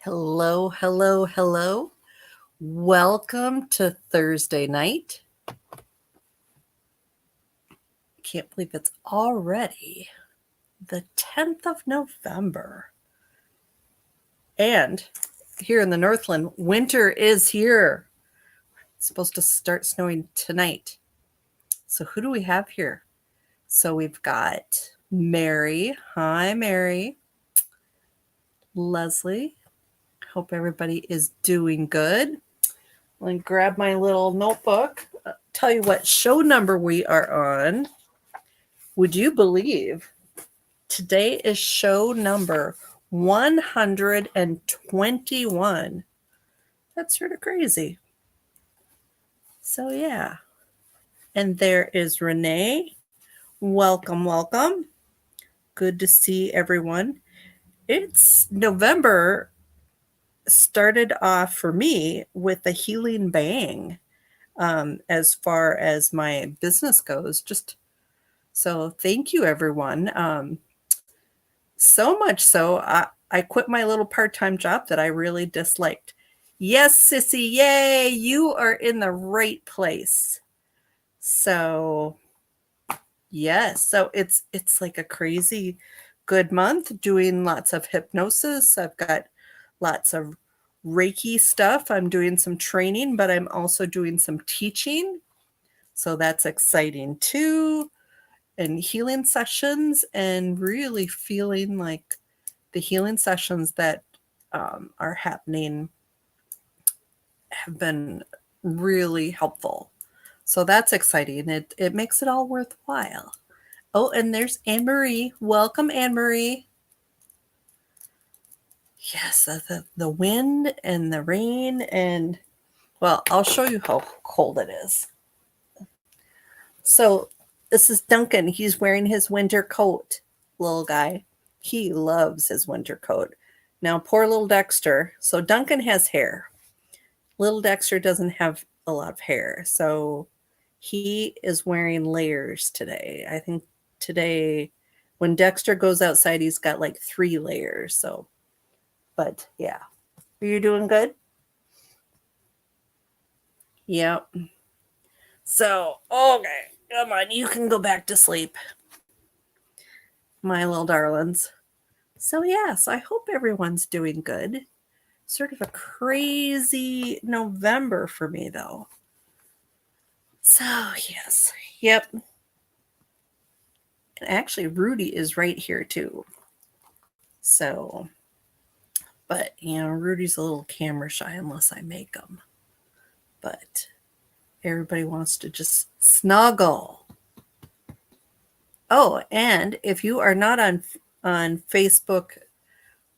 Hello, hello, hello. Welcome to Thursday night. Can't believe it's already the 10th of November. And here in the Northland, winter is here. It's supposed to start snowing tonight. So who do we have here? So we've got Mary. Hi, Mary. Leslie. Hope everybody is doing good. Let me grab my little notebook. Tell you what show number we are on. Would you believe today is show number 121? That's sort of crazy. So, yeah. And there is Renee. Welcome, welcome. Good to see everyone. It's November started off for me with a healing bang as far as my business goes. So thank you, everyone. So much so, I quit my little part-time job that I really disliked. Yes, sissy, yay, you are in the right place. So, yes, so it's like a crazy good month doing lots of hypnosis. I've got lots of Reiki stuff. I'm doing some training, but I'm also doing some teaching. So that's exciting too. And healing sessions, and really feeling like the healing sessions that are happening have been really helpful. So that's exciting. It makes it all worthwhile. Oh, and there's Anne-Marie. Welcome, Anne-Marie. Yes, the wind and the rain, and well, I'll show you how cold it is. So this is Duncan. He's wearing his winter coat, little guy. He loves his winter coat. Now, poor little Dexter. So Duncan has hair. Little Dexter doesn't have a lot of hair. So he is wearing layers today. I think today, when Dexter goes outside, he's got like 3 layers. So, but yeah. Are you doing good? Yep. So, okay. Come on. You can go back to sleep, my little darlings. So, yes, I hope everyone's doing good. Sort of a crazy November for me, though. So, yes. Yep. And actually, Rudy is right here, too. So, but, Rudy's a little camera shy unless I make him. But everybody wants to just snuggle. Oh, and if you are not on Facebook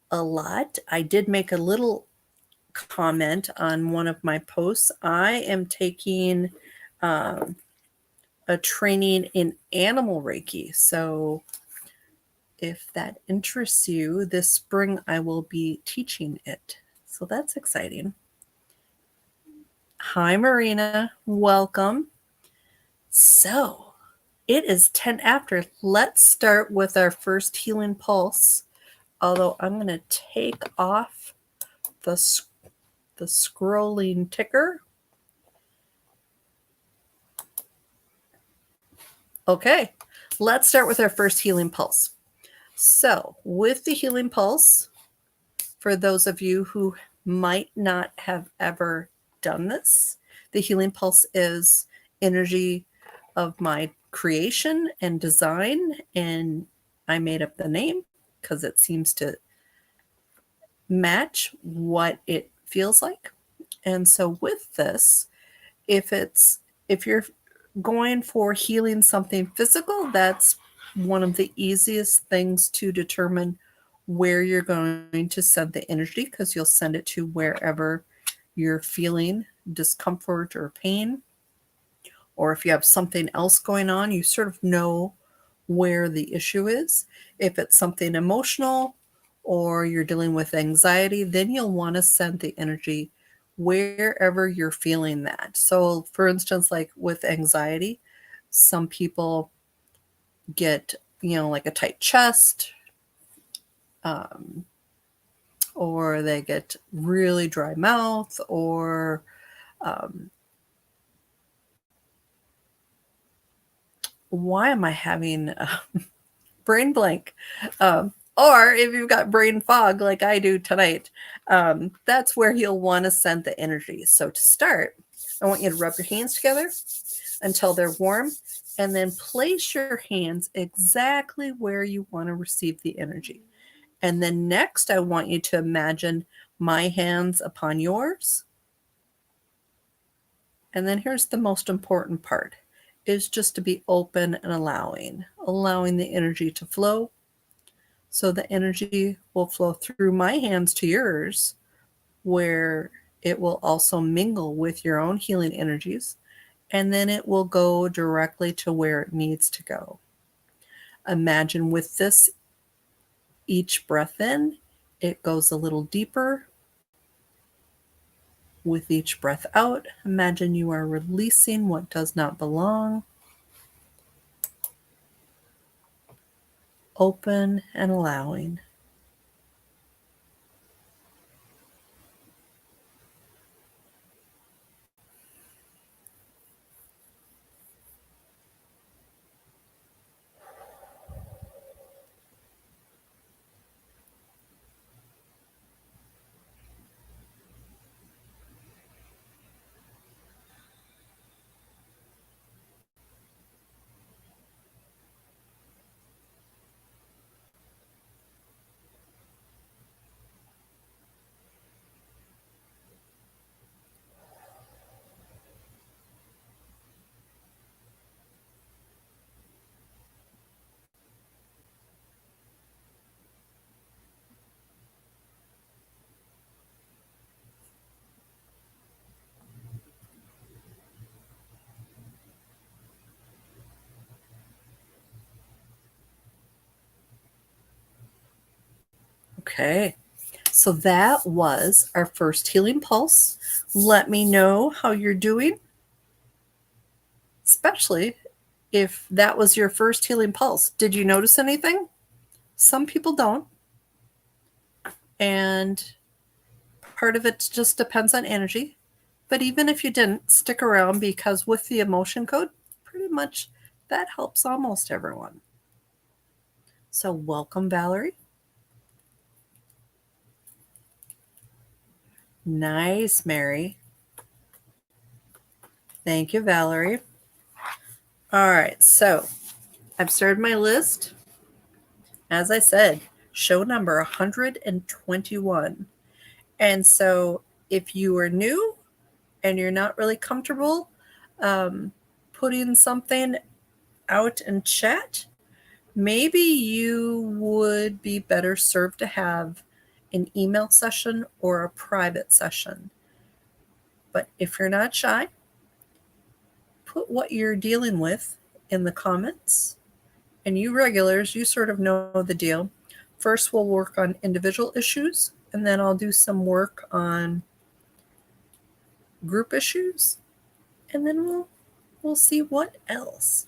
a lot, I did make a little comment on one of my posts. I am taking a training in animal Reiki. So if that interests you, this spring I will be teaching it. So that's exciting. Hi, Marina. Welcome. So it is 10 after. Let's start with our first healing pulse. Although I'm going to take off the scrolling ticker. Okay, let's start with our first healing pulse. So with the healing pulse, for those of you who might not have ever done this, the healing pulse is energy of my creation and design, and I made up the name because it seems to match what it feels like. And so with this, if you're going for healing something physical, that's one of the easiest things to determine where you're going to send the energy, because you'll send it to wherever you're feeling discomfort or pain. Or if you have something else going on, you sort of know where the issue is. If it's something emotional or you're dealing with anxiety, then you'll want to send the energy wherever you're feeling that. So, for instance, like with anxiety, some people get, like a tight chest, or they get really dry mouth, or why am I having brain blank? Or if you've got brain fog like I do tonight, that's where you'll want to send the energy. So to start, I want you to rub your hands together until they're warm, and then place your hands exactly where you want to receive the energy. And then next, I want you to imagine my hands upon yours. And then here's the most important part, is just to be open and allowing the energy to flow. So the energy will flow through my hands to yours, where it will also mingle with your own healing energies, and then it will go directly to where it needs to go. Imagine with this, each breath in, it goes a little deeper. With each breath out, imagine you are releasing what does not belong. Open and allowing. Okay, so that was our first healing pulse. Let me know how you're doing, especially if that was your first healing pulse. Did you notice anything? Some people don't. And part of it just depends on energy. But even if you didn't, stick around, because with the emotion code, pretty much that helps almost everyone. So welcome, Valerie. Nice, Mary. Thank you, Valerie. All right, so I've started my list. As I said, show number 121. And so if you are new and you're not really comfortable putting something out in chat, maybe you would be better served to have an email session or a private session. But if you're not shy, put what you're dealing with in the comments. And you regulars, you sort of know the deal. First, we'll work on individual issues, and then I'll do some work on group issues, and then we'll see what else.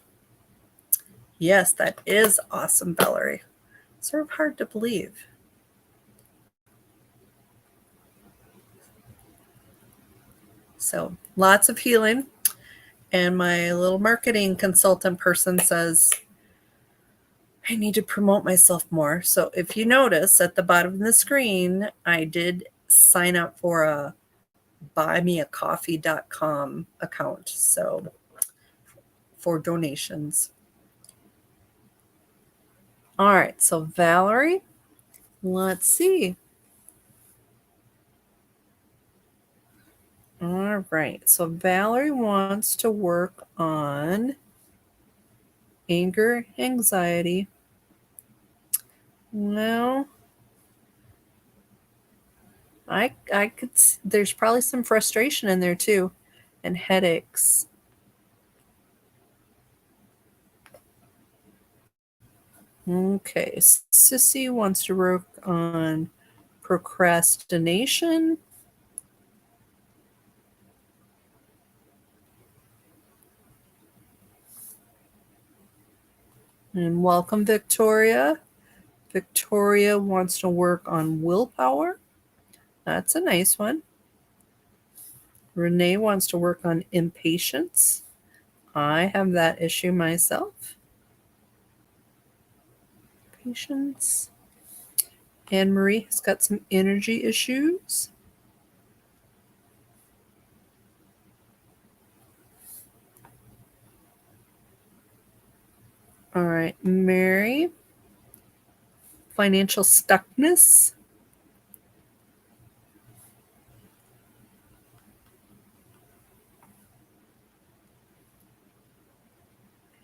Yes, that is awesome, Valerie. Sort of hard to believe. So lots of healing. And my little marketing consultant person says, I need to promote myself more. So if you notice at the bottom of the screen, I did sign up for a buymeacoffee.com account. So for donations. All right. So Valerie, let's see. All right. So Valerie wants to work on anger, anxiety. Well, I could, there's probably some frustration in there too, and headaches. Okay, Sissy wants to work on procrastination. And welcome, Victoria. Victoria wants to work on willpower. That's a nice one. Renee wants to work on impatience. I have that issue myself. Patience. Anne Marie has got some energy issues. All right, Mary. Financial stuckness.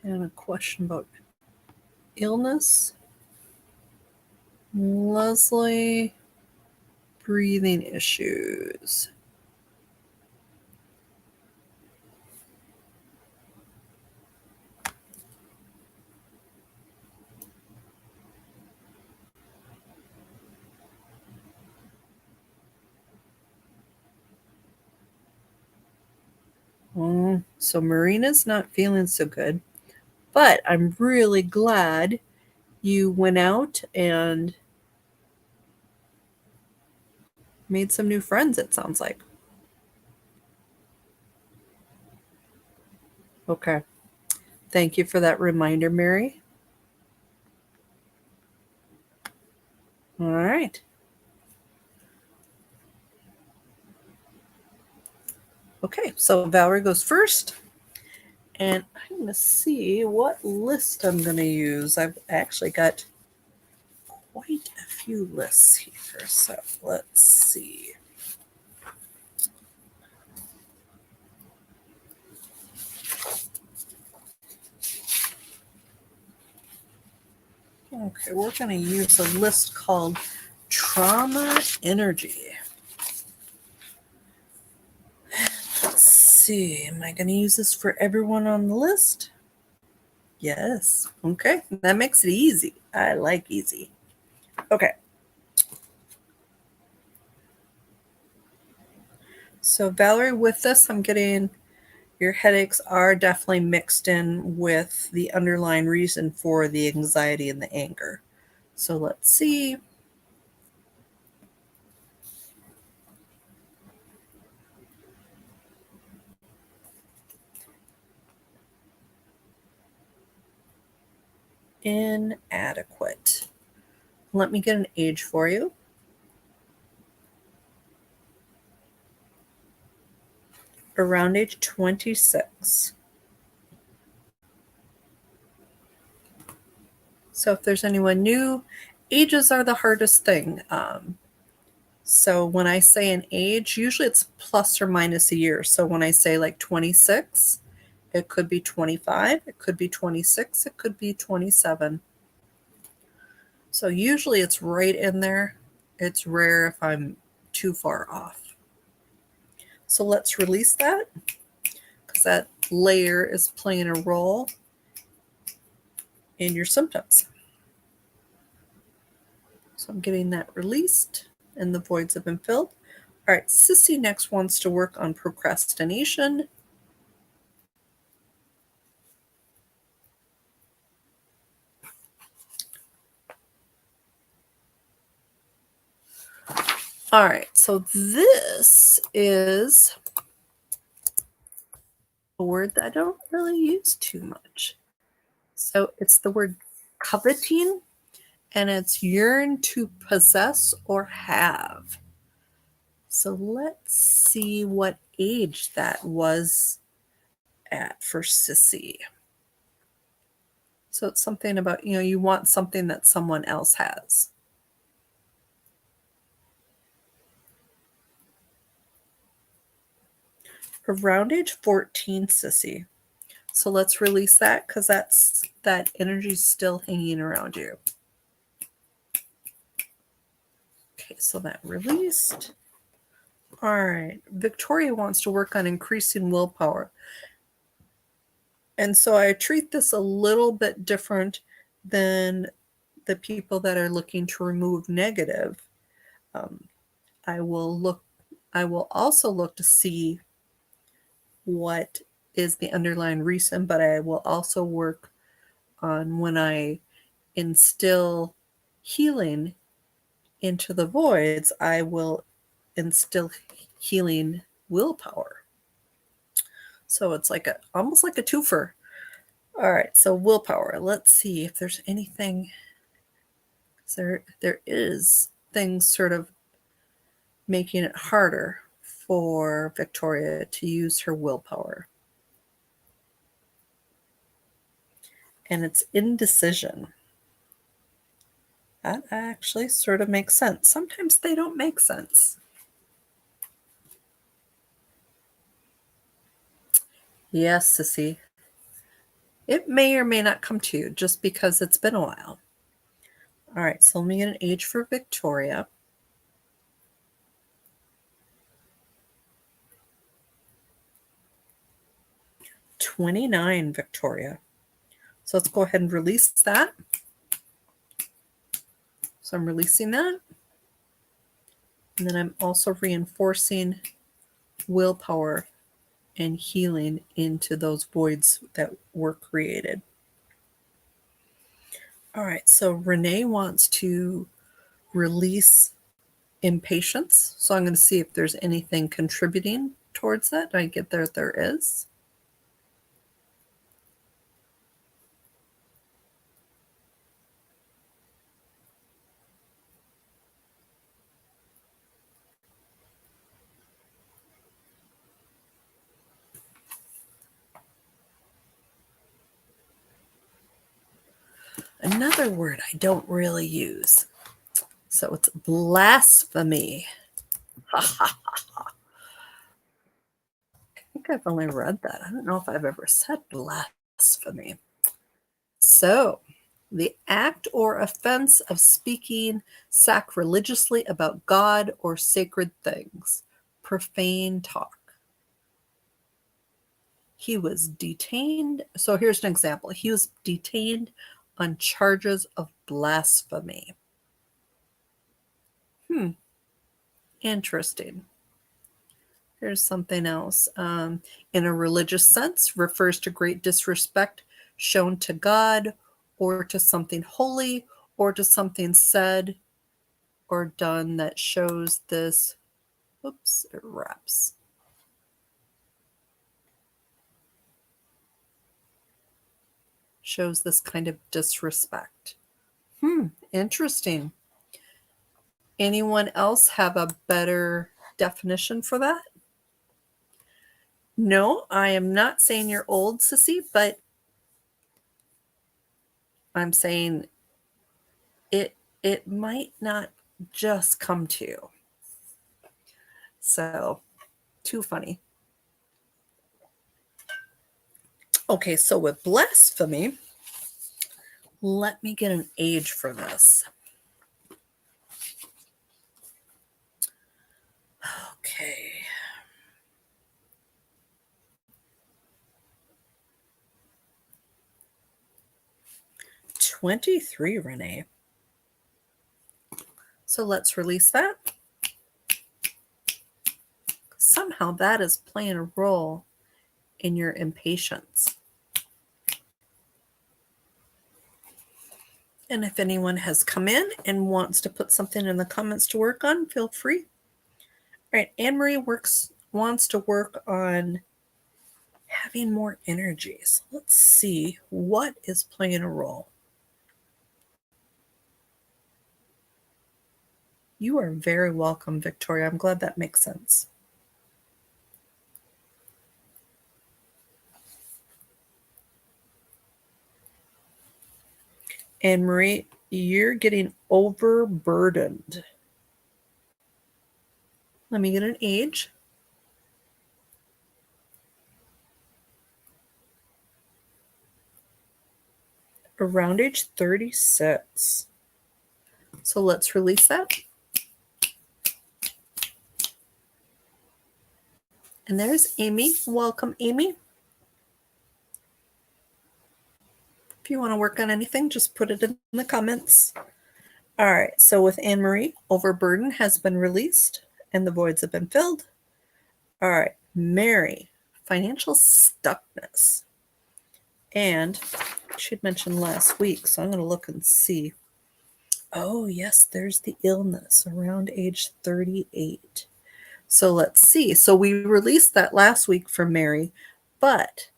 And a question about illness. Leslie, breathing issues. So Marina's not feeling so good, but I'm really glad you went out and made some new friends, it sounds like. Okay. Thank you for that reminder, Mary. All right. Okay, so Valerie goes first. And I'm going to see what list I'm going to use. I've actually got quite a few lists here. So let's see. Okay, we're going to use a list called Trauma Energy. Let's see. Am I going to use this for everyone on the list? Yes. Okay, that makes it easy. I like easy. Okay. So Valerie, with this, I'm getting your headaches are definitely mixed in with the underlying reason for the anxiety and the anger. So let's see. Inadequate. Let me get an age for you. Around age 26. So if there's anyone new, ages are the hardest thing. So when I say an age, usually it's plus or minus a year. So when I say like 26, it could be 25, it could be 26, it could be 27. So usually it's right in there. It's rare if I'm too far off. So let's release that because that layer is playing a role in your symptoms. So I'm getting that released and the voids have been filled. All right, Sissy next wants to work on procrastination. All right, so this is a word that I don't really use too much. So it's the word coveting, and it's yearn to possess or have. So let's see what age that was at for Sissy. So it's something about, you want something that someone else has. Around age 14, Sissy. So let's release that because that energy's still hanging around you. Okay, so that released. All right. Victoria wants to work on increasing willpower. And so I treat this a little bit different than the people that are looking to remove negative. I will also look to see what is the underlying reason, but I will also work on when I instill healing into the voids, I will instill healing willpower. So it's like almost like a twofer. All right, so willpower. Let's see if there's anything. There is things sort of making it harder for Victoria to use her willpower. And it's indecision. That actually sort of makes sense. Sometimes they don't make sense. Yes, Sissy. It may or may not come to you just because it's been a while. All right, so let me get an age for Victoria. "29, Victoria." So let's go ahead and release that. So I'm releasing that. And then I'm also reinforcing willpower and healing into those voids that were created. All right, so Renee wants to release impatience. So I'm going to see if there's anything contributing towards that. I get there is. Another word I don't really use. So it's blasphemy. I think I've only read that. I don't know if I've ever said blasphemy. So, the act or offense of speaking sacrilegiously about God or sacred things. Profane talk. He was detained. So here's an example. He was detained on charges of blasphemy. Interesting. Here's something else. In a religious sense, refers to great disrespect shown to God or to something holy or to something said or done that shows this. Oops, it wraps. Shows this kind of disrespect. Interesting. Anyone else have a better definition for that? No, I am not saying you're old, Sissy, but I'm saying it might not just come to you. So, too funny. Okay, so with blasphemy, let me get an age for this. Okay. "23, Renee." So let's release that. Somehow that is playing a role in your impatience. And if anyone has come in and wants to put something in the comments to work on, feel free. All right, Anne-Marie wants to work on having more energy. So let's see what is playing a role. You are very welcome, Victoria. I'm glad that makes sense. Anne-Marie, you're getting overburdened. Let me get an age. Around age 36. So let's release that. And there's Amy. Welcome, Amy. If you want to work on anything, just put it in the comments. All right, so with Anne-Marie, overburden has been released and the voids have been filled. All right, Mary, financial stuckness. And she had mentioned last week, so I'm going to look and see. Oh, yes, there's the illness around age 38. So let's see. So we released that last week for Mary, but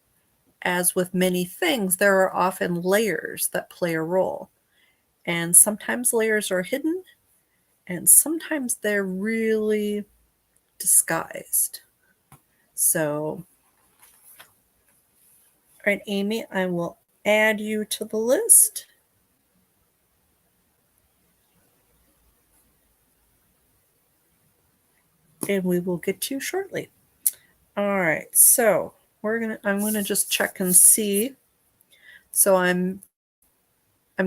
as with many things, there are often layers that play a role. And sometimes layers are hidden, and sometimes they're really disguised. So, all right, Amy, I will add you to the list. And we will get to you shortly. All right, so I'm gonna just check and see. So I'm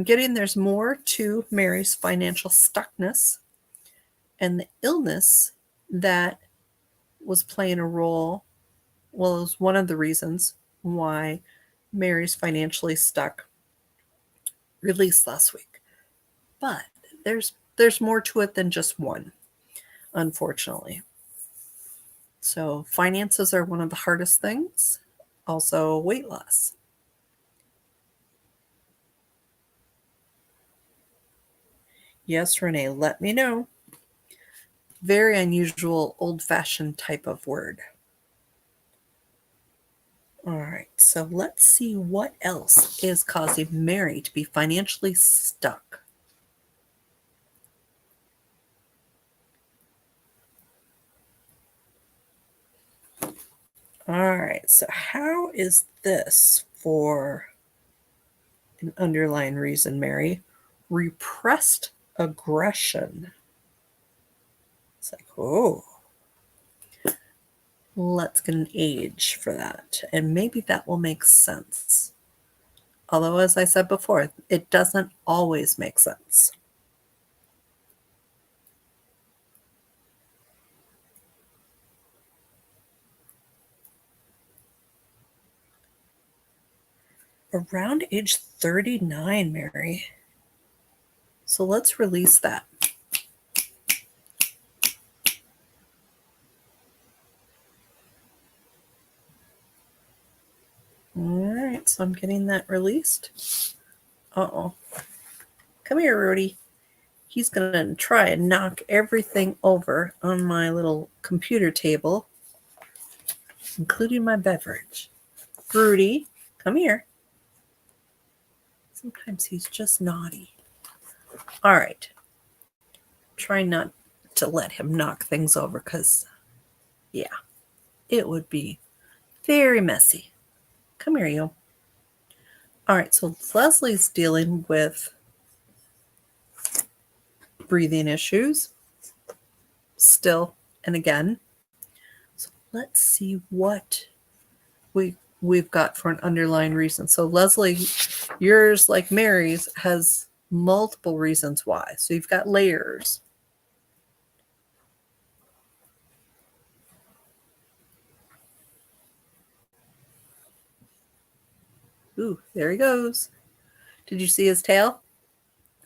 getting there's more to Mary's financial stuckness and the illness that was playing a role. Well, it was one of the reasons why Mary's financially stuck released last week. But there's more to it than just one, unfortunately. So finances are one of the hardest things. Also weight loss. Yes, Renee, let me know. Very unusual, old-fashioned type of word. All right, so let's see what else is causing Mary to be financially stuck. All right, so how is this for an underlying reason, Mary? Repressed aggression. It's like, oh, let's get an age for that. And maybe that will make sense. Although, as I said before, it doesn't always make sense. Around age 39, Mary. So let's release that. All right, so I'm getting that released. Uh-oh. Come here, Rudy. He's going to try and knock everything over on my little computer table, including my beverage. Rudy, come here. Sometimes he's just naughty. All right. Try not to let him knock things over because, yeah, it would be very messy. Come here, you. All right, so Leslie's dealing with breathing issues still and again. So let's see what we've got for an underlying reason. So Leslie, yours, like Mary's, has multiple reasons why. So you've got layers. Ooh, there he goes. Did you see his tail?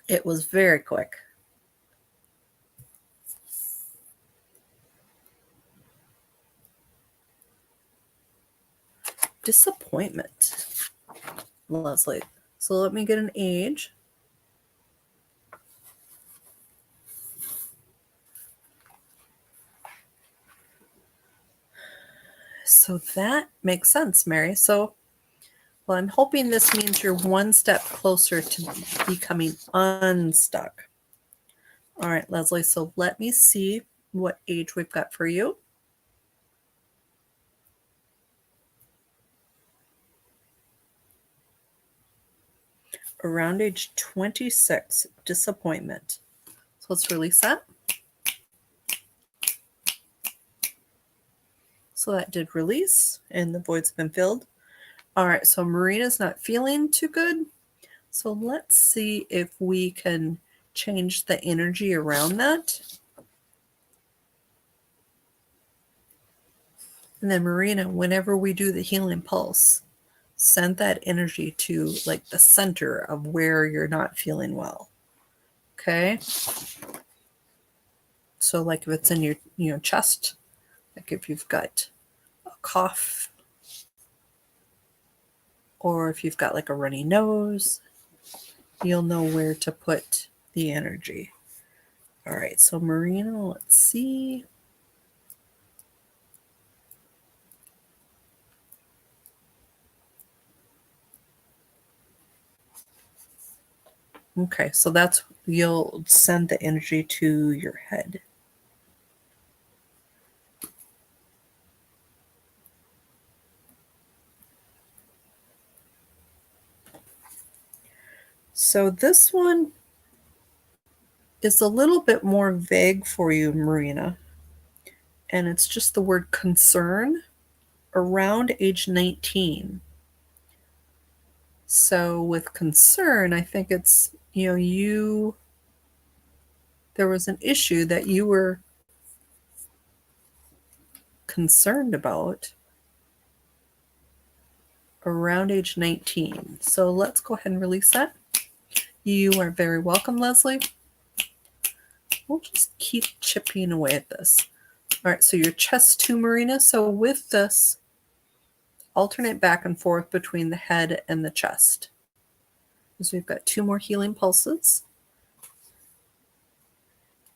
It was very quick. Disappointment, Leslie. So let me get an age. So that makes sense, Mary. So, well, I'm hoping this means you're one step closer to becoming unstuck. All right, Leslie. So let me see what age we've got for you. Around age 26, disappointment. So let's release that. So that did release, and the void's been filled. All right, so Marina's not feeling too good. So let's see if we can change the energy around that. And then Marina, whenever we do the healing pulse, send that energy to like the center of where you're not feeling well. Okay? So like if it's in your chest, like if you've got a cough, or if you've got like a runny nose, you'll know where to put the energy. All right, so Marina, let's see. Okay, so you'll send the energy to your head. So this one is a little bit more vague for you, Marina, and it's just the word concern around age 19. So with concern, I think it's, there was an issue that you were concerned about around age 19. So let's go ahead and release that. You are very welcome, Leslie. We'll just keep chipping away at this. All right, so your chest too, Marina. So with this, alternate back and forth between the head and the chest. So we've got 2 more healing pulses.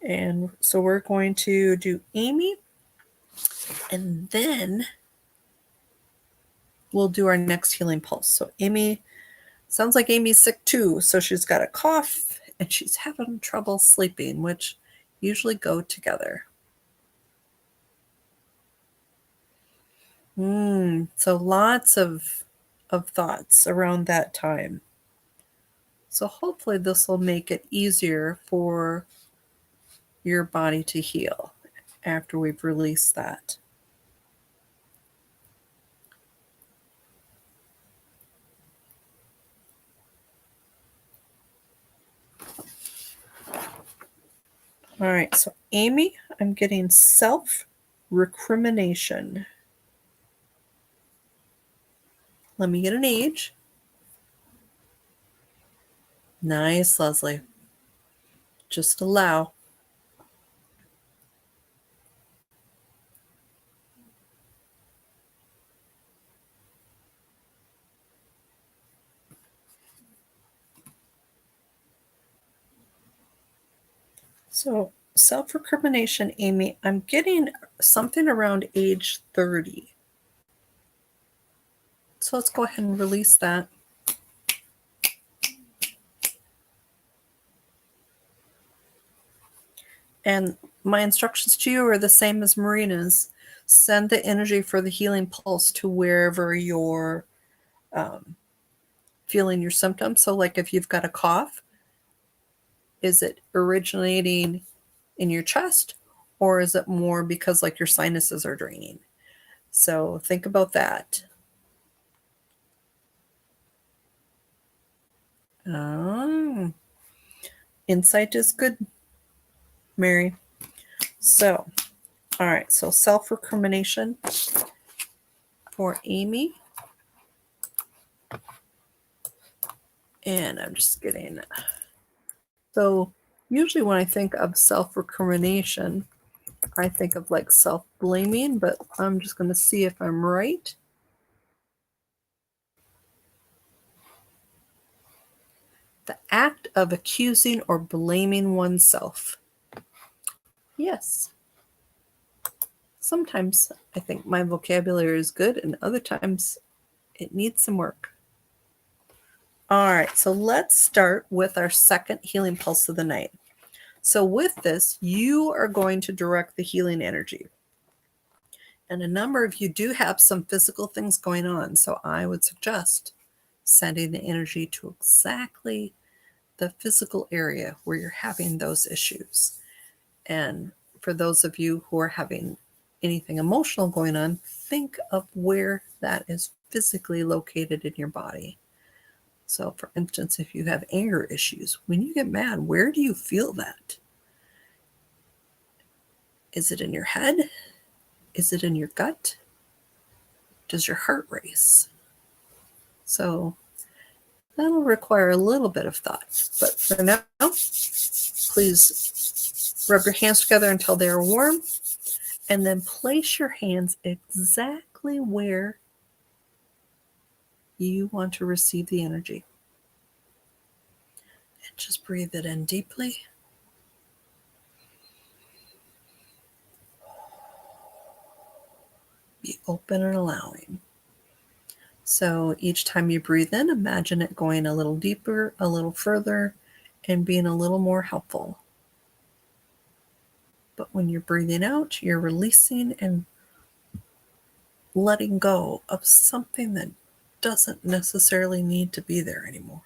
And so we're going to do Amy, and then we'll do our next healing pulse. So Amy, sounds like Amy's sick too. So she's got a cough and she's having trouble sleeping, which usually go together. So lots of thoughts around that time. So hopefully this will make it easier for your body to heal after we've released that. All right, so Amy, I'm getting self-recrimination. Let me get an age. Nice, Leslie. Just allow. So self-recrimination, Amy, I'm getting something around age 30. So let's go ahead and release that. And my instructions to you are the same as Marina's. Send the energy for the healing pulse to wherever you're feeling your symptoms. So like if you've got a cough, is it originating in your chest, or is it more because like your sinuses are draining? So think about that. Insight is good, Mary. So, all right, so self-recrimination for Amy. And I'm just getting, so usually when I think of self-recrimination, I think of like self-blaming, but I'm just going to see if I'm right. The act of accusing or blaming oneself. Yes. Sometimes I think my vocabulary is good, and other times it needs some work. All right, so let's start with our second healing pulse of the night. So with this, you are going to direct the healing energy. And a number of you do have some physical things going on, so I would suggest sending the energy to exactly the physical area where you're having those issues. And for those of you who are having anything emotional going on, think of where that is physically located in your body. So for instance, if you have anger issues, when you get mad, where do you feel that? Is it in your head? Is it in your gut? Does your heart race? So that'll require a little bit of thought. But for now, please rub your hands together until they are warm, and then place your hands exactly where you want to receive the energy. And just breathe it in deeply. Be open and allowing. So each time you breathe in, imagine it going a little deeper, a little further, and being a little more helpful. But when you're breathing out, you're releasing and letting go of something that doesn't necessarily need to be there anymore.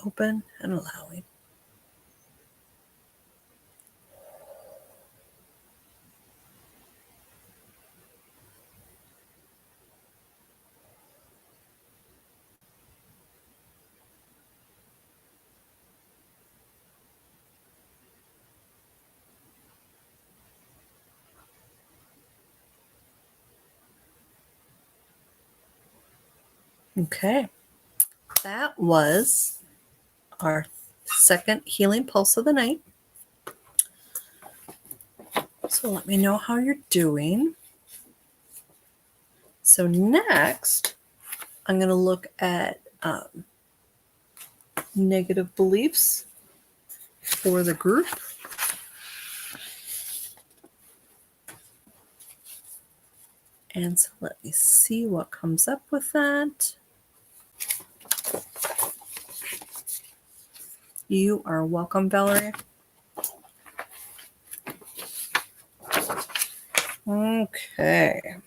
Open and allowing. Okay, that was our second healing pulse of the night. So let me know how you're doing. So next, I'm going to look at negative beliefs for the group. And so let me see what comes up with that. You are welcome, Valerie. Okay.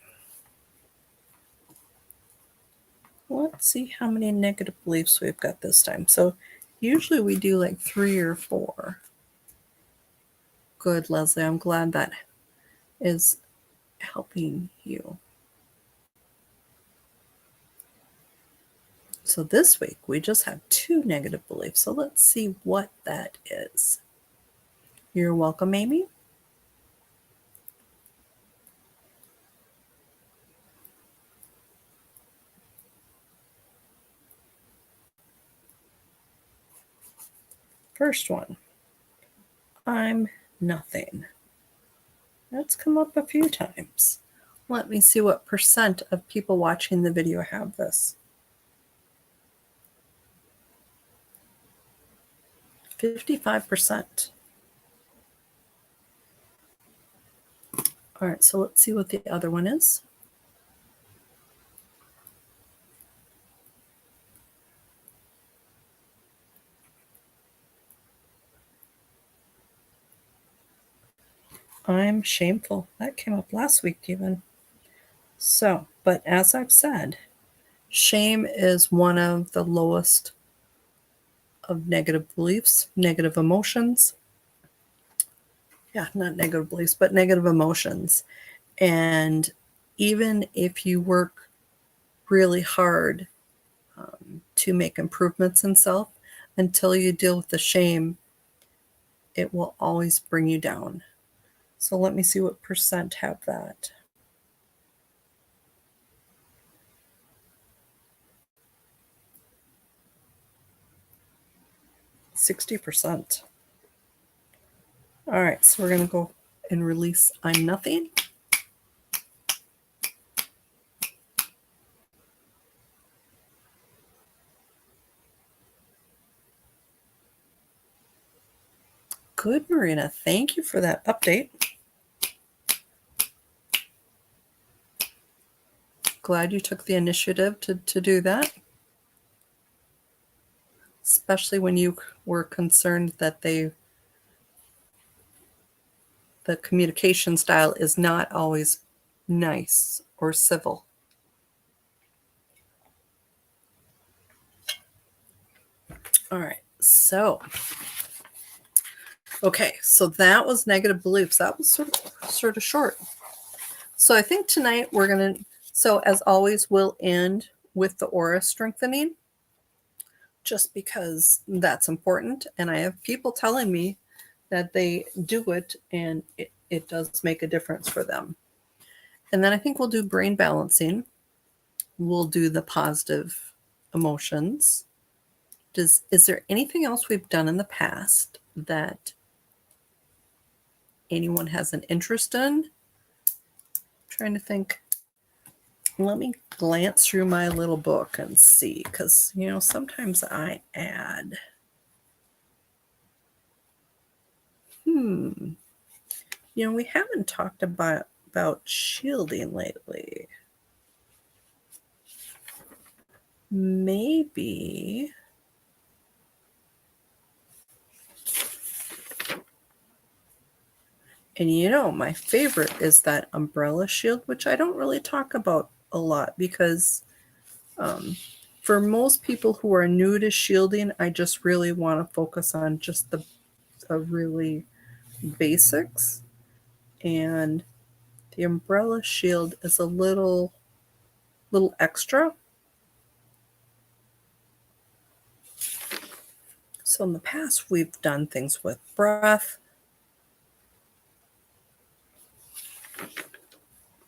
Let's see how many negative beliefs we've got this time. So usually we do like 3 or 4. Good, Leslie. I'm glad that is helping you. So this week we just have 2 negative beliefs. So let's see what that is. You're welcome, Amy. First one, I'm nothing. That's come up a few times. Let me see what percent of people watching the video have this. 55%. All right, so let's see what the other one is. I'm shameful. That came up last week even. So, but as I've said, shame is one of the lowest of negative beliefs, negative emotions. Yeah, not negative beliefs, but negative emotions. And even if you work really hard to make improvements in self, until you deal with the shame, it will always bring you down. So let me see what percent have that. %60. All right, so we're going to go and release I'm nothing. Good, Marina. Thank you for that update. Glad you took the initiative to do that. Especially when you were concerned that the communication style is not always nice or civil. All right, so that was negative beliefs. That was sort of short. So I think tonight we're going to, so as always, we'll end with the aura strengthening, just because that's important. And I have people telling me that they do it and it does make a difference for them. And then I think we'll do brain balancing. We'll do the positive emotions. Is there anything else we've done in the past that anyone has an interest in? I'm trying to think. Let me glance through my little book and see, because, sometimes I add. We haven't talked about shielding lately. Maybe. And my favorite is that umbrella shield, which I don't really talk about a lot because for most people who are new to shielding, I just really want to focus on just the really basics. And the umbrella shield is a little extra. So in the past, we've done things with breath.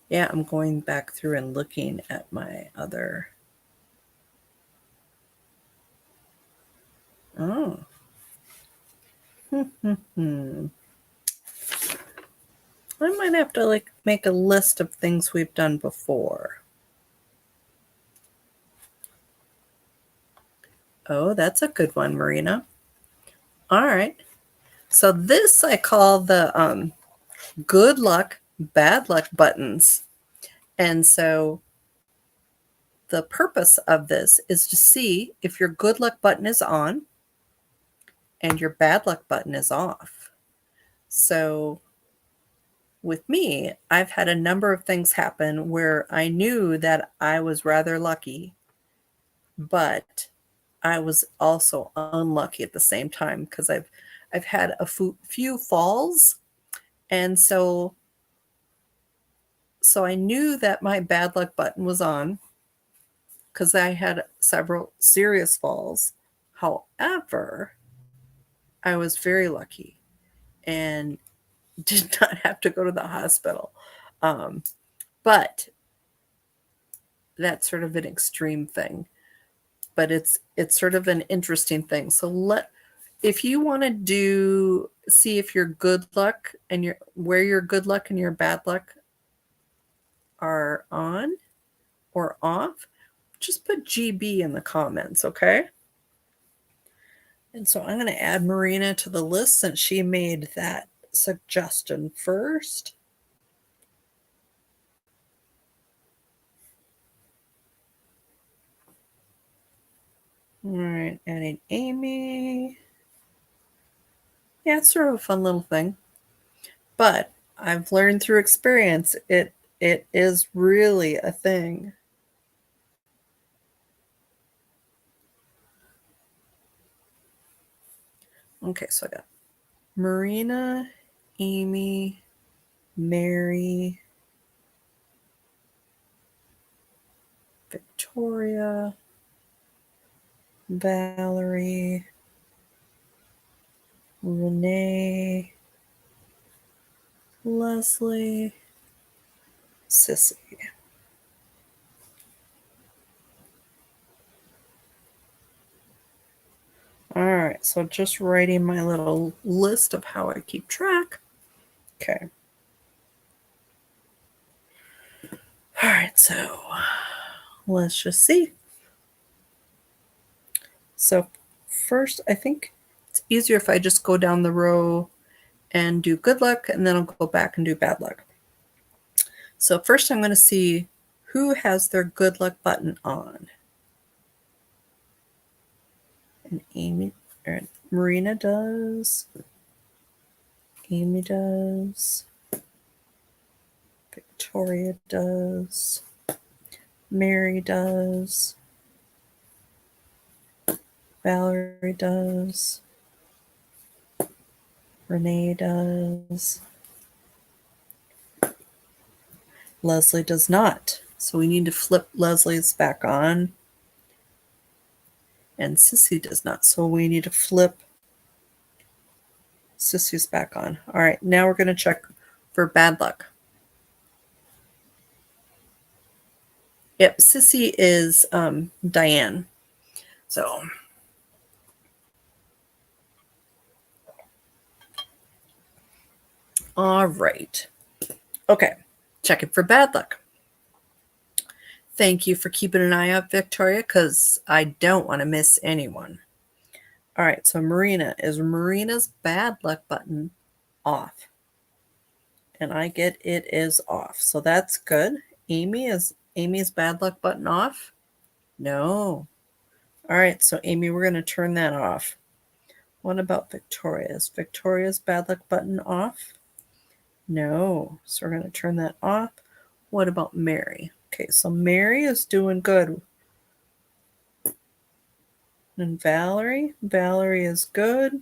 Yeah, I'm going back through and looking at my other. Oh. I might have to make a list of things we've done before. Oh, that's a good one, Marina. All right. So this I call the good luck, bad luck buttons. And so the purpose of this is to see if your good luck button is on and your bad luck button is off. So with me, I've had a number of things happen where I knew that I was rather lucky, but I was also unlucky at the same time because I've had a few falls, and so I knew that my bad luck button was on because I had several serious falls. However, I was very lucky and did not have to go to the hospital. But that's sort of an extreme thing. But it's sort of an interesting thing. So if you want to see if your good luck and where your good luck and your bad luck are on or off, just put GB in the comments, okay? And so I'm going to add Marina to the list since she made that suggestion first. All right, adding Amy. Yeah, it's sort of a fun little thing. But I've learned through experience it is really a thing. Okay, so I got Marina, Amy, Mary, Victoria, Valerie, Renee, Leslie, Sissy. All right, so just writing my little list of how I keep track. Okay. All right, so let's just see. So first, I think it's easier if I just go down the row and do good luck, and then I'll go back and do bad luck. So first I'm going to see who has their good luck button on. And Marina does. Amy does. Victoria does. Mary does. Valerie does. Renee does. Leslie does not. So we need to flip Leslie's back on. And Sissy does not. So we need to flip Sissy's back on. All right, now we're going to check for bad luck. Yep, Sissy is Diane. So All right. Okay. Check it for bad luck. Thank you for keeping an eye out, Victoria, because I don't want to miss anyone. All right. So Marina, is Marina's bad luck button off? And I get it is off. So that's good. Is Amy's bad luck button off? No. All right. So Amy, we're going to turn that off. What about Victoria's? Victoria's bad luck button off? No. So we're going to turn that off. What about Mary? Okay, so Mary is doing good. And Valerie? Valerie is good.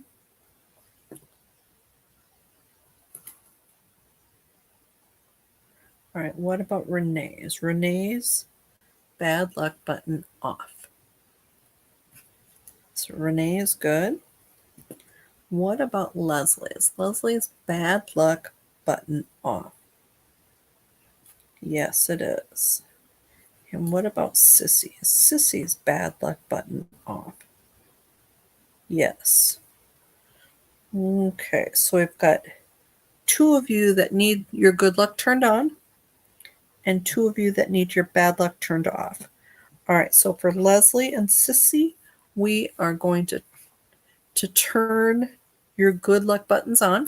All right, what about Renee's? Renee's bad luck button off. So Renee is good. What about Leslie's? Leslie's bad luck button off. Yes, it is. And what about Sissy's? Sissy's bad luck button off. Yes. Okay, so we've got 2 of you that need your good luck turned on and 2 of you that need your bad luck turned off. All right, so for Leslie and Sissy, we are going to turn your good luck buttons on.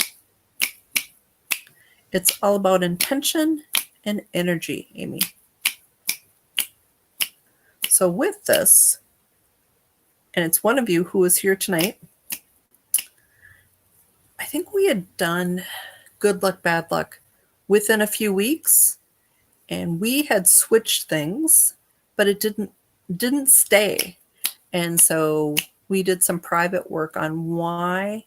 It's all about intention and energy, Amy. So with this, and it's one of you who is here tonight, I think we had done good luck, bad luck within a few weeks, and we had switched things, but it didn't stay. And so we did some private work on why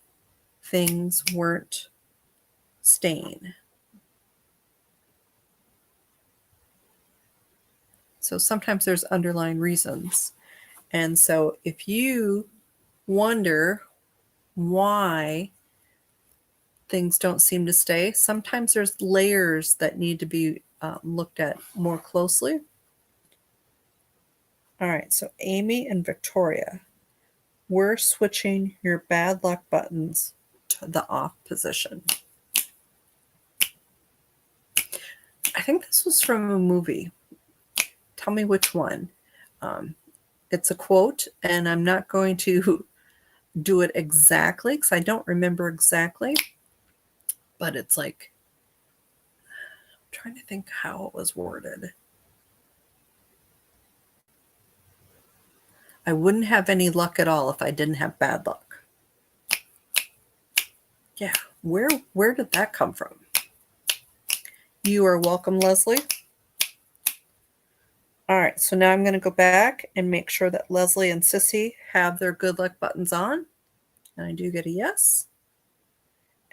things weren't staying. So sometimes there's underlying reasons. And so if you wonder why things don't seem to stay, sometimes there's layers that need to be looked at more closely. All right, so Amy and Victoria, we're switching your bad luck buttons to the off position. I think this was from a movie. Tell me which one. It's a quote, and I'm not going to do it exactly because I don't remember exactly, but it's like, I'm trying to think how it was worded. I wouldn't have any luck at all if I didn't have bad luck. Yeah, where did that come from? You are welcome, Leslie. All right, so now I'm going to go back and make sure that Leslie and Sissy have their good luck buttons on. And I do get a yes.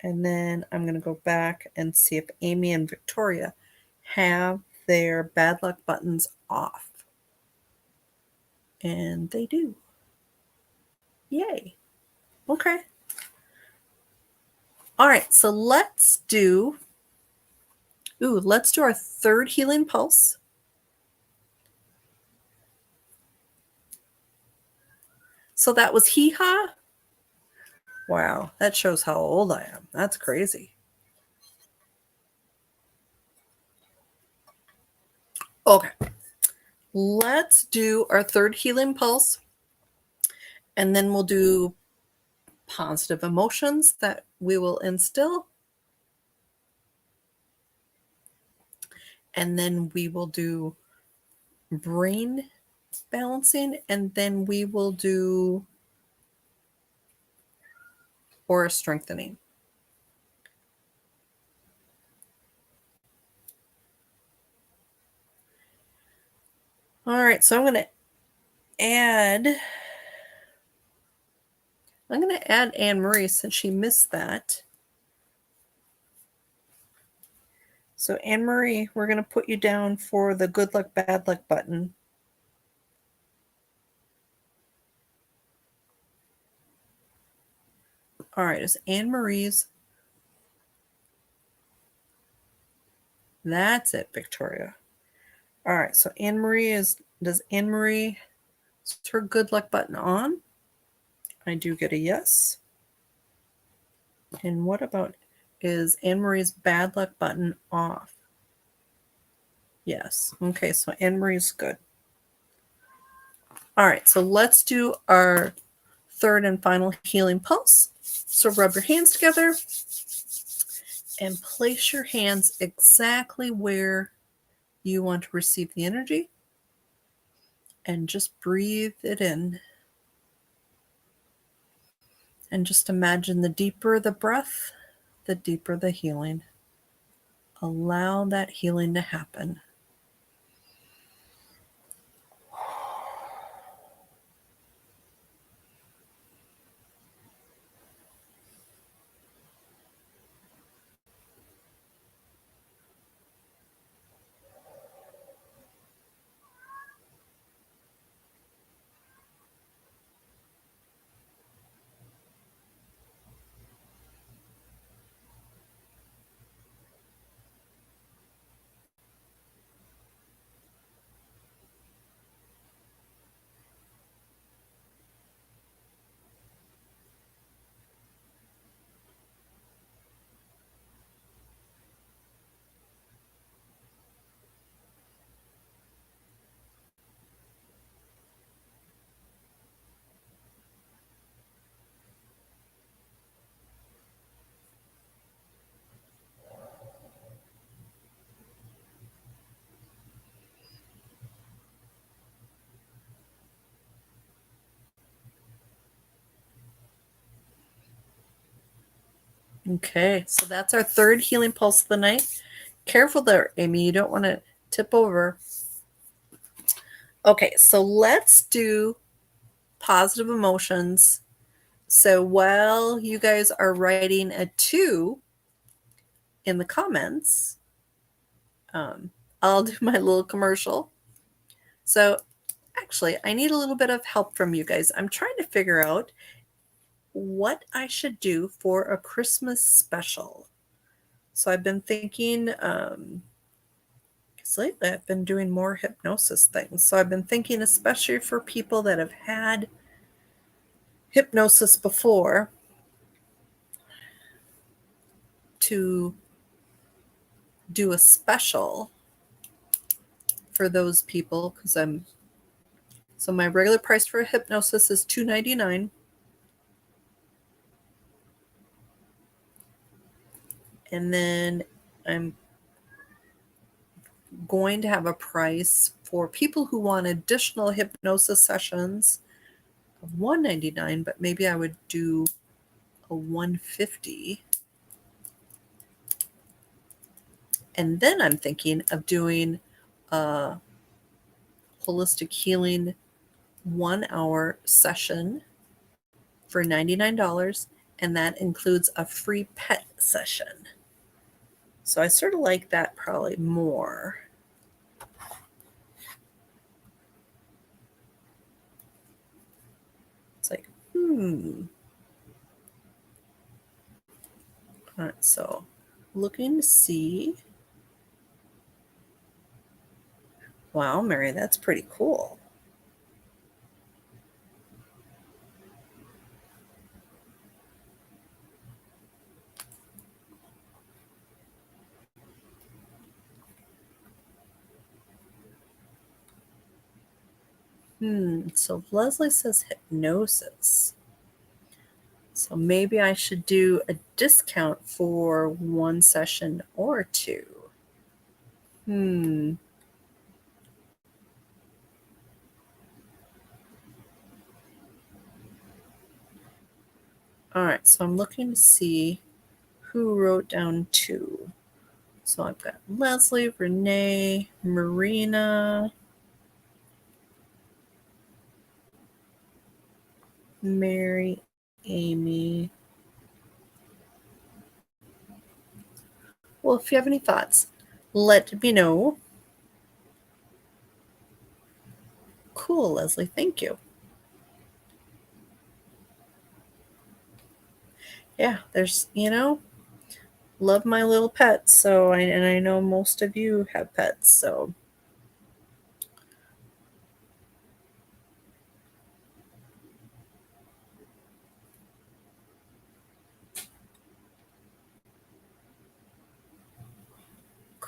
And then I'm going to go back and see if Amy and Victoria have their bad luck buttons off. And they do. Yay. Okay. All right, so let's do our third healing pulse. So that was hee-haw. Wow, that shows how old I am. That's crazy. Okay, let's do our third healing pulse, and then we'll do positive emotions that we will instill, and then we will do brain balancing, and then we will do aura strengthening. All right, so I'm going to add Anne Marie since she missed that. So Anne Marie, we're going to put you down for the good luck, bad luck button. All right, is Anne Marie's? That's it, Victoria. All right, so Anne Marie does Anne Marie, is her good luck button on? I do get a yes. And what about is Anne Marie's bad luck button off? Yes. Okay, so Anne Marie's good. All right, so let's do our third and final healing pulse. So rub your hands together and place your hands exactly where you want to receive the energy, and just breathe it in. And just imagine the deeper the breath, the deeper the healing. Allow that healing to happen. Okay, so that's our third healing pulse of the night. Careful there, Amy. You don't want to tip over. Okay, so let's do positive emotions. So while you guys are writing a 2 in the comments, I'll do my little commercial. So actually, I need a little bit of help from you guys. I'm trying to figure out what I should do for a Christmas special. So I've been thinking, because lately I've been doing more hypnosis things. So I've been thinking, especially for people that have had hypnosis before, to do a special for those people, because so my regular price for hypnosis is $2.99. And then I'm going to have a price for people who want additional hypnosis sessions of $1.99, but maybe I would do a $1.50. And then I'm thinking of doing a holistic healing 1-hour session for $99, and that includes a free pet session. So I sort of like that probably more. It's like, All right, so looking to see. Wow, Mary, that's pretty cool. So Leslie says hypnosis. So maybe I should do a discount for 1 session or 2. All right, so I'm looking to see who wrote down 2. So I've got Leslie, Renee, Marina, Mary, Amy. Well, if you have any thoughts, let me know. Cool, Leslie. Thank you. Yeah, there's, love my little pets. So, and I know most of you have pets. So,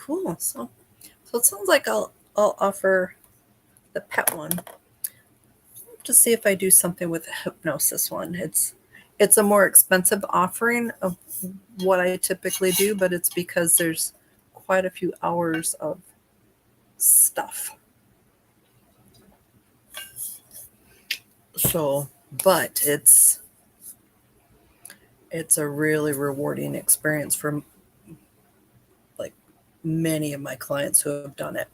Cool. So it sounds like I'll offer the pet one. To see if I do something with the hypnosis one. It's a more expensive offering of what I typically do, but it's because there's quite a few hours of stuff. So, but it's a really rewarding experience for like many of my clients who have done it.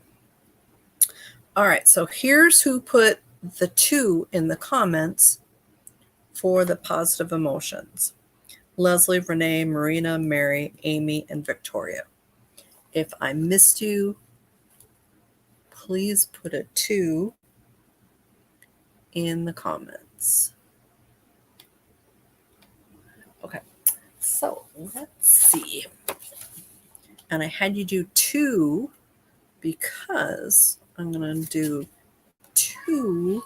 All right, so here's who put the 2 in the comments for the positive emotions. Leslie, Renee, Marina, Mary, Amy, and Victoria. If I missed you, please put a 2 in the comments. Okay, so let's see. And I had you do 2 because I'm going to do 2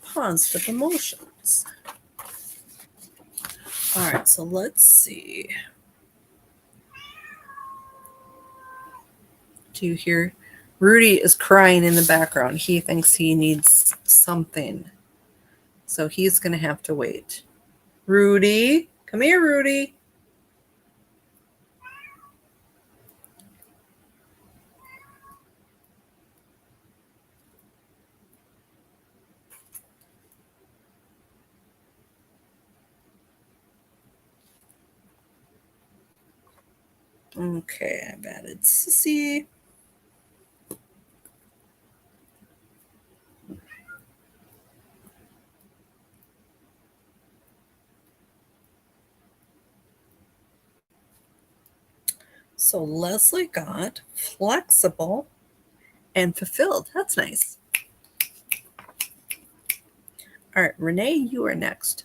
positive emotions. All right, so let's see. Do you hear? Rudy is crying in the background. He thinks he needs something. So he's going to have to wait. Rudy, come here, Rudy. Okay, I've added Sissy. So Leslie got flexible and fulfilled. That's nice. All right, Renee, you are next.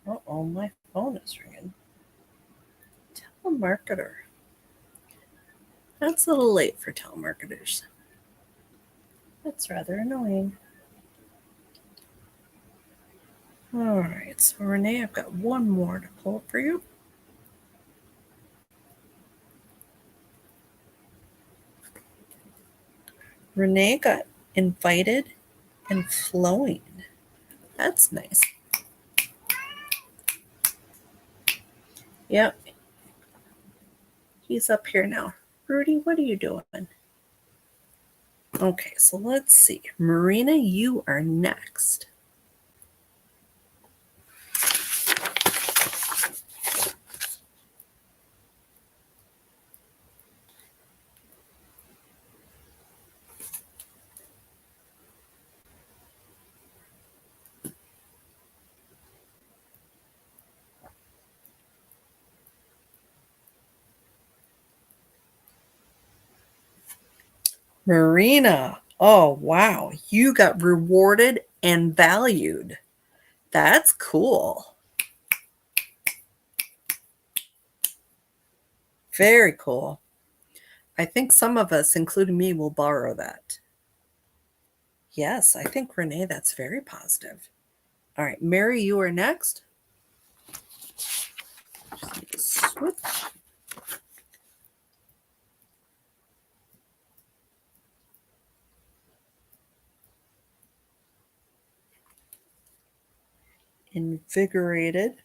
Uh-oh, my phone is ringing. Telemarketer. That's a little late for telemarketers. That's rather annoying. All right, so Renee, I've got one more to pull for you. Renee got invited and flowing. That's nice. Yep. He's up here now. Rudy, what are you doing? Okay, so let's see. Marina, you are next. Marina, oh wow, you got rewarded and valued. That's cool. Very cool. I think some of us, including me, will borrow that. Yes, I think, Renee, that's very positive. All right, Mary, you are next. Just need to switch. Invigorated.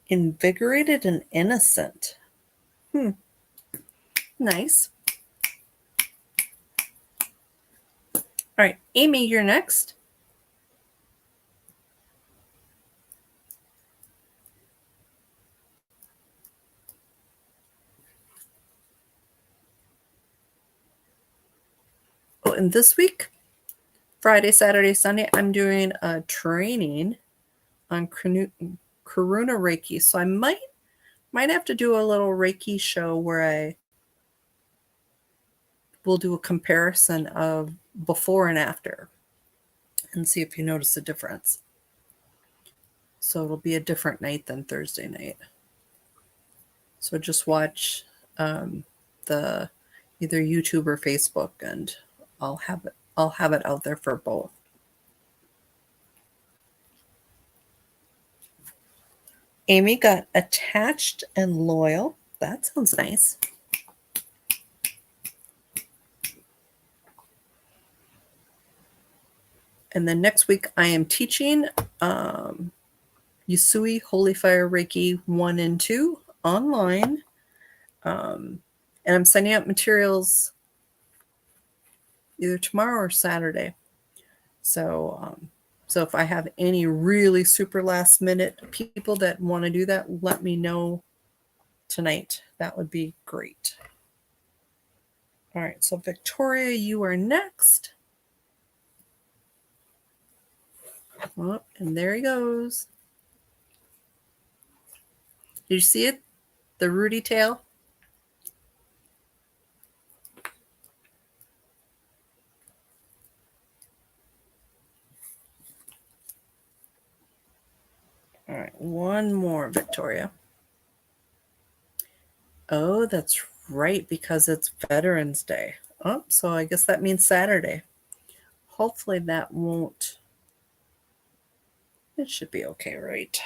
Invigorated and innocent. Nice. All right, Amy, you're next. So in this week, Friday, Saturday, Sunday, I'm doing a training on Karuna Reiki. So I might have to do a little Reiki show where I will do a comparison of before and after and see if you notice a difference. So it'll be a different night than Thursday night. So just watch the either YouTube or Facebook, and I'll have it out there for both. Amy got attached and loyal. That sounds nice. And then next week I am teaching Yusui Holy Fire Reiki 1 and 2 online. And I'm sending out materials either tomorrow or Saturday. So if I have any really super last minute people that want to do that, let me know tonight. That would be great. All right, so Victoria, you are next. Oh, and there he goes. Did you see it? The Rudy tail? All right, one more, Victoria. Oh, that's right, because it's Veterans Day. Oh, so I guess that means Saturday. Hopefully that won't. It should be okay, right?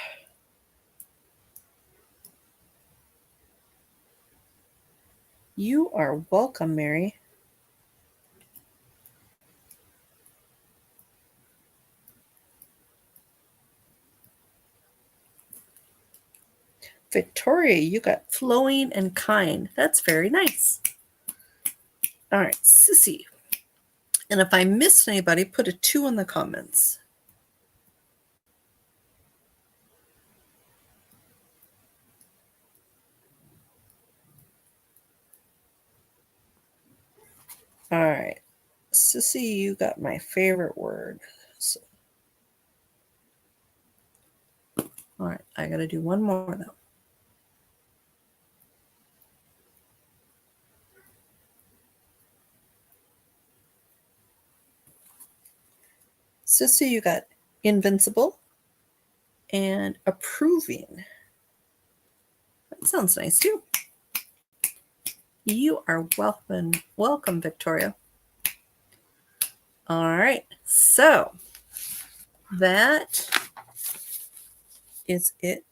You are welcome, Mary. Victoria, you got flowing and kind. That's very nice. All right, Sissy. And if I missed anybody, put a 2 in the comments. All right. Sissy, you got my favorite word. So, all right, I got to do one more, though. Sissy, you got invincible and approving. That sounds nice, too. You are welcome, Victoria. All right, so that is it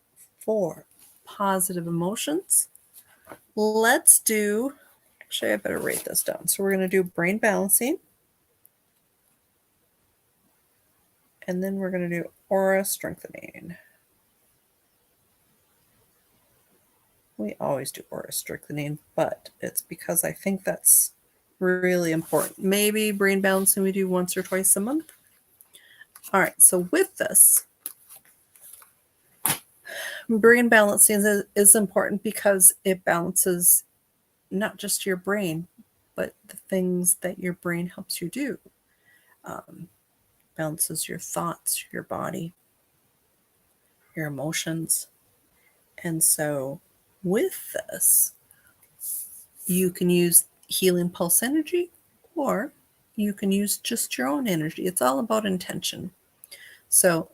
for positive emotions. Let's do, actually, I better write this down. So we're going to do brain balancing. And then we're going to do aura strengthening. We always do aura strengthening, but it's because I think that's really important. Maybe brain balancing we do once or twice a month. All right, so with this, brain balancing is important because it balances not just your brain, but the things that your brain helps you do. Balances your thoughts, your body, your emotions. And so with this, you can use healing pulse energy, or you can use just your own energy. It's all about intention. So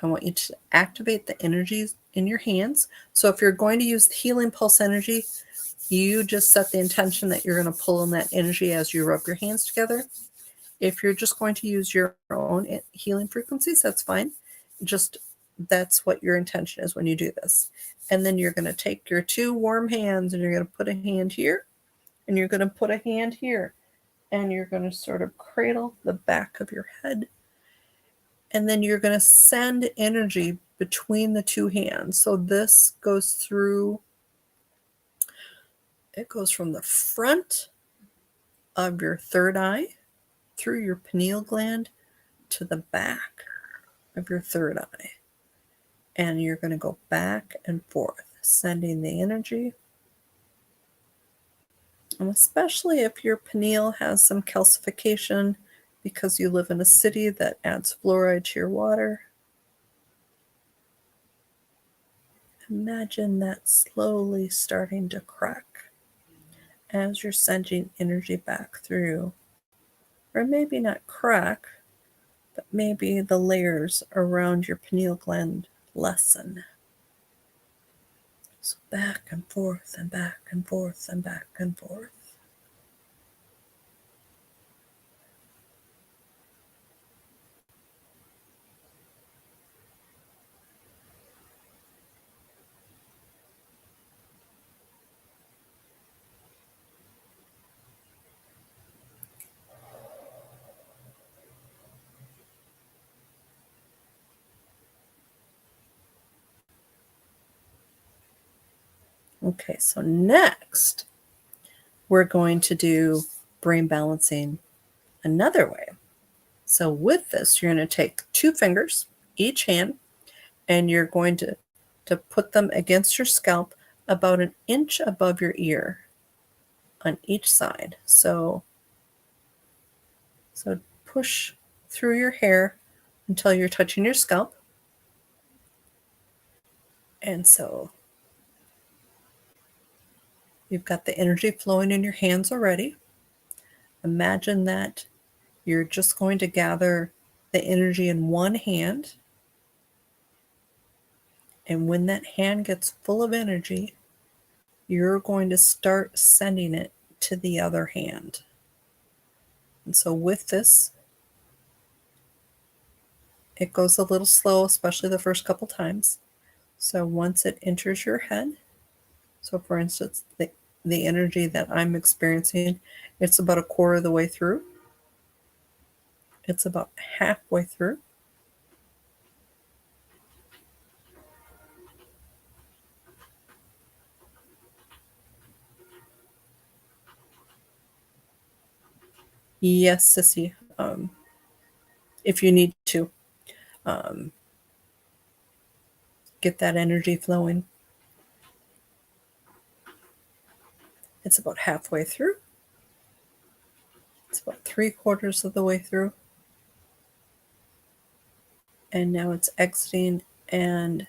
I want you to activate the energies in your hands. So if you're going to use the healing pulse energy, you just set the intention that you're going to pull in that energy as you rub your hands together. If you're just going to use your own healing frequencies, that's fine. Just that's what your intention is when you do this. And then you're going to take your 2 warm hands and you're going to put a hand here and you're going to put a hand here and you're going to sort of cradle the back of your head. And then you're going to send energy between the 2 hands. So this goes through, it goes from the front of your third eye through your pineal gland to the back of your third eye. And you're going to go back and forth, sending the energy And especially if your pineal has some calcification because you live in a city that adds fluoride to your water. Imagine that slowly starting to crack as you're sending energy back through. Or maybe not crack, but maybe the layers around your pineal gland lessen. So back and forth and back and forth and back and forth. Okay, so next we're going to do brain balancing another way. So with this, you're going to take 2 fingers, each hand, and you're going to put them against your scalp about an inch above your ear on each side. So push through your hair until you're touching your scalp. And so you've got the energy flowing in your hands already. Imagine that you're just going to gather the energy in one hand. And when that hand gets full of energy, you're going to start sending it to the other hand. And so with this, it goes a little slow, especially the first couple times. So once it enters your head, so for instance, the energy that I'm experiencing, it's about a quarter of the way through. It's about halfway through. Yes, Sissy, if you need to um, get that energy flowing. It's about halfway through. It's about 3/4 of the way through. And now it's exiting, and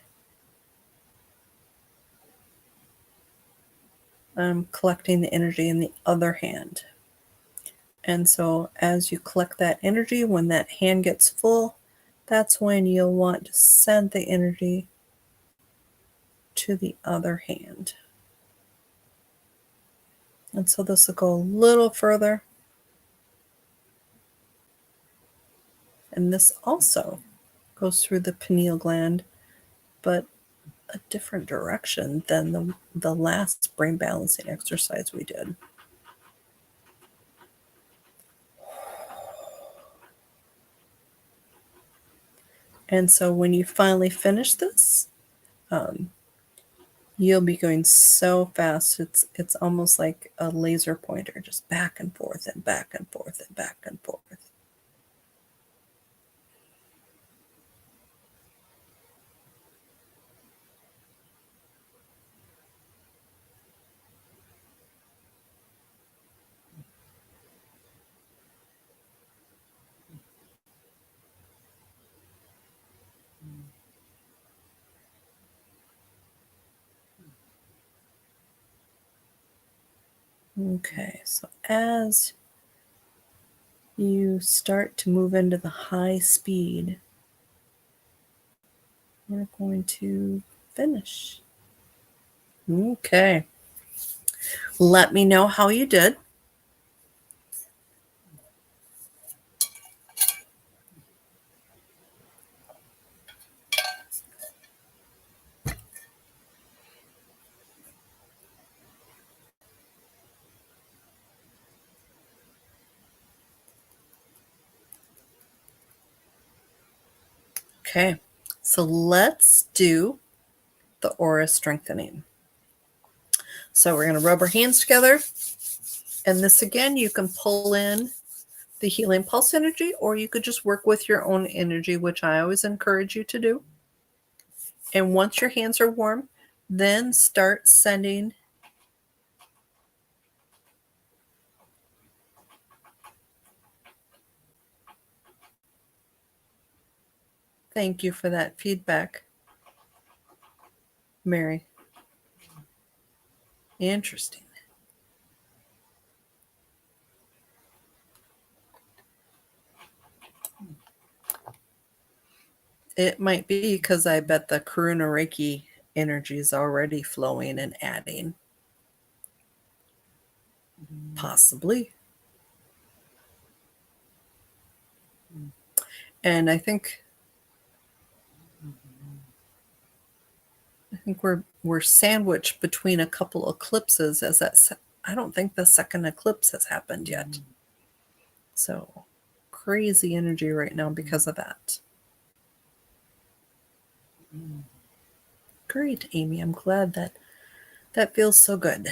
I'm collecting the energy in the other hand. And so as you collect that energy, when that hand gets full, that's when you'll want to send the energy to the other hand. And so this will go a little further. And this also goes through the pineal gland, but a different direction than the last brain balancing exercise we did. And so when you finally finish this, you'll be going so fast. It's almost like a laser pointer, just back and forth and back and forth and back and forth. Okay, so as you start to move into the high speed, we're going to finish. Okay. Let me know how you did. Okay, so let's do the aura strengthening. So we're going to rub our hands together. And this again, you can pull in the healing pulse energy, or you could just work with your own energy, which I always encourage you to do. And once your hands are warm, then start sending Thank you for that feedback, Mary. Interesting. It might be because I bet the Karuna Reiki energy is already flowing and adding. Possibly. And I think we're sandwiched between a couple eclipses as I don't think the second eclipse has happened yet. So crazy energy right now because of that. Great, Amy. I'm glad that feels so good.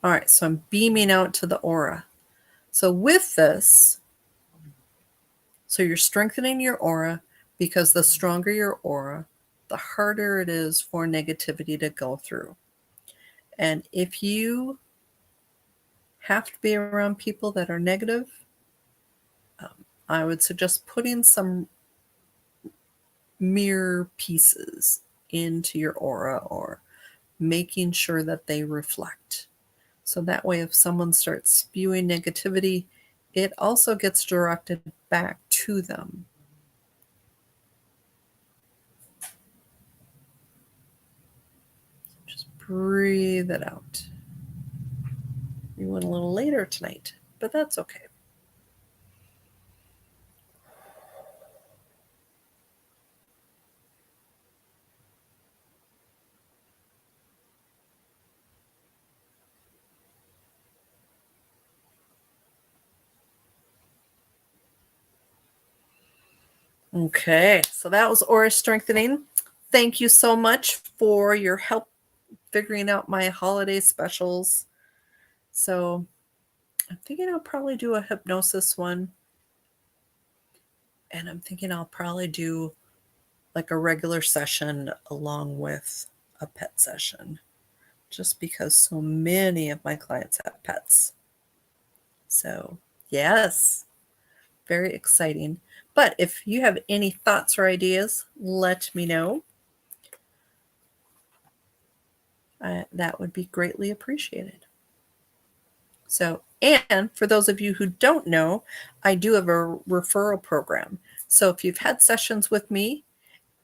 All right, so I'm beaming out to the aura. So with this, so you're strengthening your aura because the stronger your aura, the harder it is for negativity to go through. And if you have to be around people that are negative, I would suggest putting some mirror pieces into your aura or making sure that they reflect. So that way, if someone starts spewing negativity, it also gets directed back to them. Just breathe it out. You went a little later tonight, but that's okay. Okay, so that was aura strengthening. Thank you so much for your help figuring out my holiday specials. So I'm thinking I'll probably do a hypnosis one. And I'm thinking I'll probably do like a regular session along with a pet session, just because so many of my clients have pets. So, yes, very exciting. But if you have any thoughts or ideas, let me know. That would be greatly appreciated. So, and for those of you who don't know, I do have a referral program. So if you've had sessions with me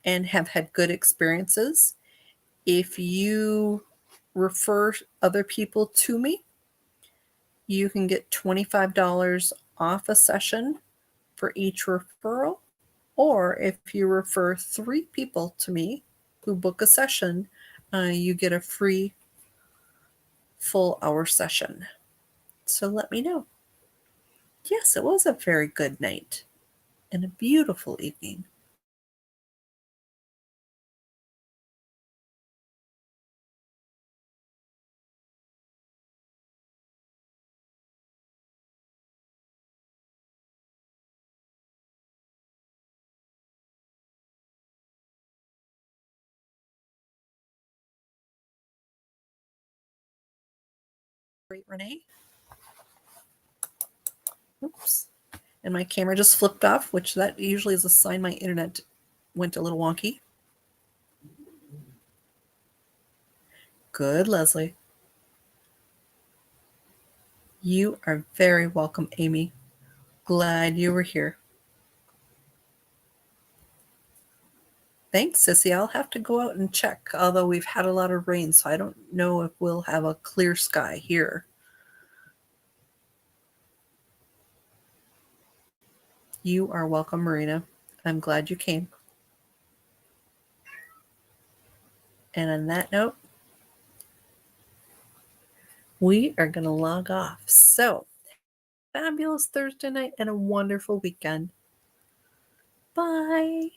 and have had good experiences, if you refer other people to me, you can get $25 off a session for each referral. Or if you refer 3 people to me who book a session, you get a free full hour session. So let me know. Yes, it was a very good night and a beautiful evening. Great, Renee. Oops. And my camera just flipped off, which that usually is a sign my internet went a little wonky. Good, Leslie. You are very welcome, Amy. Glad you were here. Thanks, Sissy. I'll have to go out and check, although we've had a lot of rain, so I don't know if we'll have a clear sky here. You are welcome, Marina. I'm glad you came. And on that note, we are going to log off. So, fabulous Thursday night and a wonderful weekend. Bye.